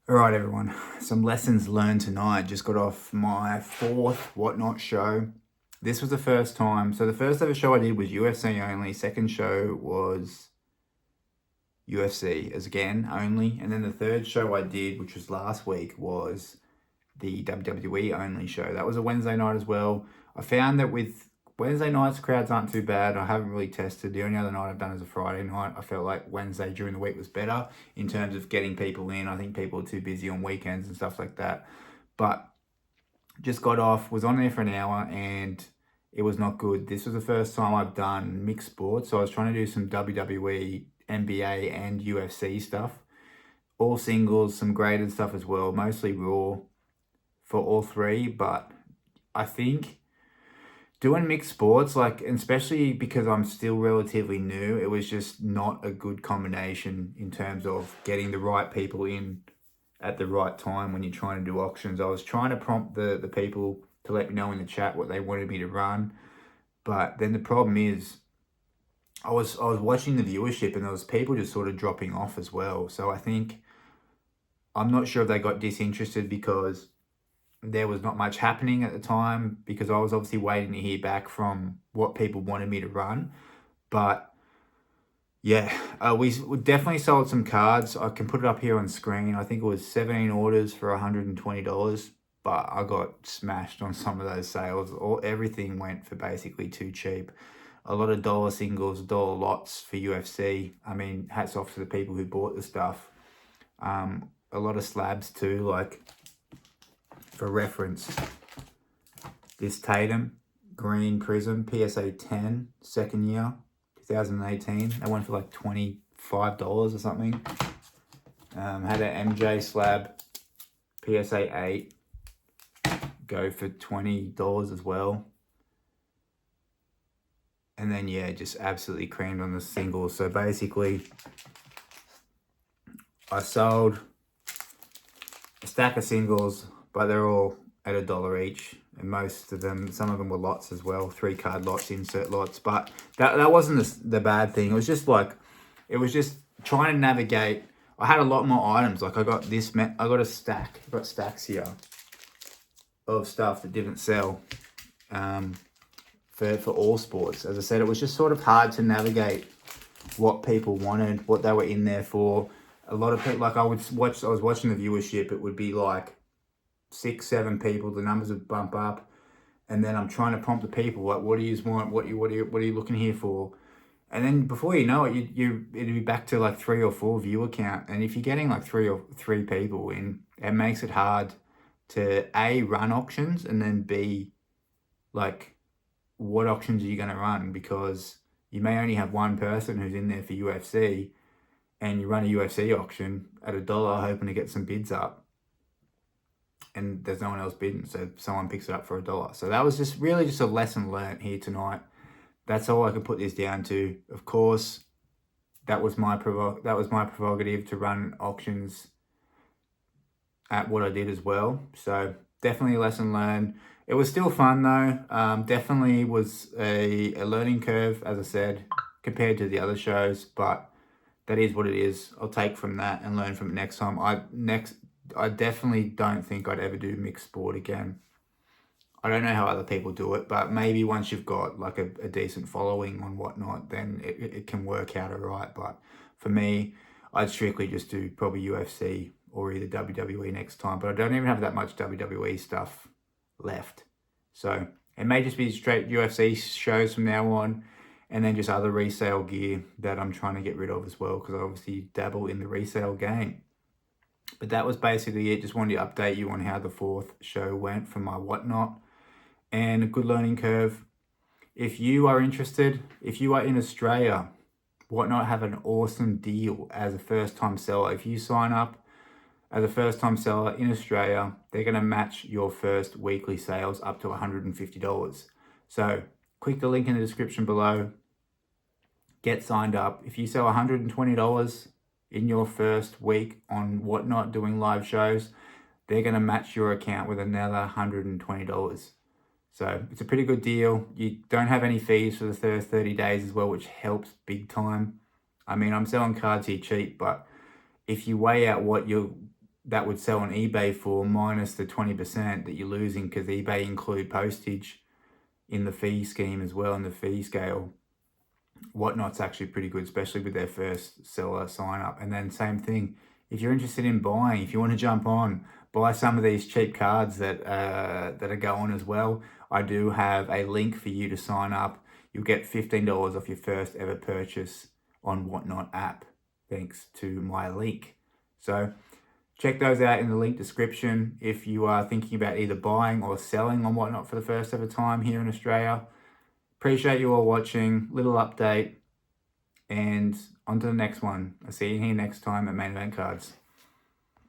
All right, everyone. Some lessons learned tonight. Just got off my fourth Whatnot show. This was the first time. So the first ever show I did was UFC only. Second show was UFC as again only. And then the third show I did, which was last week, was the WWE only show. That was a Wednesday night as well. I found that with Wednesday nights, crowds aren't too bad. I haven't really tested. The only other night I've done is a Friday night. I felt like Wednesday during the week was better in terms of getting people in. I think people are too busy on weekends and stuff like that. But just got off, was on there for an hour, and it was not good. This was the first time I've done mixed sports. So I was trying to do some WWE, NBA, and UFC stuff. All singles, some graded stuff as well, mostly Raw for all three. But I think doing mixed sports, like, especially because I'm still relatively new, it was just not a good combination in terms of getting the right people in at the right time when you're trying to do auctions. I was trying to prompt the people to let me know in the chat what they wanted me to run, but then the problem is I was watching the viewership and there was people just sort of dropping off as well. So I think I'm not sure if they got disinterested because there was not much happening at the time, because I was obviously waiting to hear back from what people wanted me to run. But yeah, we definitely sold some cards. I can put it up here on screen. I think it was 17 orders for $120, but I got smashed on some of those sales. Everything went for basically too cheap. A lot of dollar singles, dollar lots for UFC. I mean, hats off to the people who bought the stuff. A lot of slabs too, like for reference, this Tatum Green Prism PSA 10, second year, 2018. That went for like $25 or something. Had an MJ slab PSA 8 go for $20 as well. And then, yeah, just absolutely creamed on the singles. So basically, I sold a stack of singles, but they're all at $1 each. And most of them, some of them were lots as well, 3-card lots, insert lots. But that wasn't the bad thing. It was just like, it was just trying to navigate. I had a lot more items. Like I got a stack. I got stacks here of stuff that didn't sell for all sports. As I said, it was just sort of hard to navigate what people wanted, what they were in there for. A lot of people, like I was watching the viewership, it would be like 6, 7 people, the numbers would bump up, and then I'm trying to prompt the people, like, what do you want? What are you looking here for? And then before you know it, it'd be back to like 3 or 4 viewer count. And if you're getting like 3 people in, it makes it hard to A, run auctions, and then B, like, what auctions are you going to run? Because you may only have one person who's in there for UFC, and you run a UFC auction at $1 hoping to get some bids up, and there's no one else bidding, so someone picks it up for $1. So that was just really just a lesson learned here tonight. That's all I could put this down to. Of course, that was my prerogative to run auctions at what I did as well. So definitely a lesson learned. It was still fun though. Definitely was a learning curve, as I said, compared to the other shows, but that is what it is. I'll take from that and learn from it next time. I definitely don't think I'd ever do mixed sport again. I don't know how other people do it, but maybe once you've got like a decent following on Whatnot, then it can work out all right. But for me, I'd strictly just do probably UFC or either WWE next time. But I don't even have that much WWE stuff left. So it may just be straight UFC shows from now on, and then just other resale gear that I'm trying to get rid of as well, because I obviously dabble in the resale game. But that was basically it. Just wanted to update you on how the fourth show went from my Whatnot, and a good learning curve. If you are interested, if you are in Australia, Whatnot have an awesome deal as a first-time seller. If you sign up as a first-time seller in Australia, they're going to match your first weekly sales up to $150. So click the link in the description below. Get signed up. If you sell $120 in your first week on Whatnot doing live shows, they're going to match your account with another $120. So it's a pretty good deal. You don't have any fees for the first 30 days as well, which helps big time. I mean, I'm selling cards here cheap, but if you weigh out what you're that would sell on eBay for minus the 20% that you're losing, because eBay include postage in the fee scheme as well, in the fee scale. Whatnot's actually pretty good, especially with their first seller sign up. And then same thing, if you're interested in buying, if you want to jump on, buy some of these cheap cards that are going as well. I do have a link for you to sign up. You'll get $15 off your first ever purchase on Whatnot app, thanks to my link. So check those out in the link description if you are thinking about either buying or selling on Whatnot for the first ever time here in Australia. Appreciate you all watching. Little update. And on to the next one. I'll see you here next time at Main Event Cards.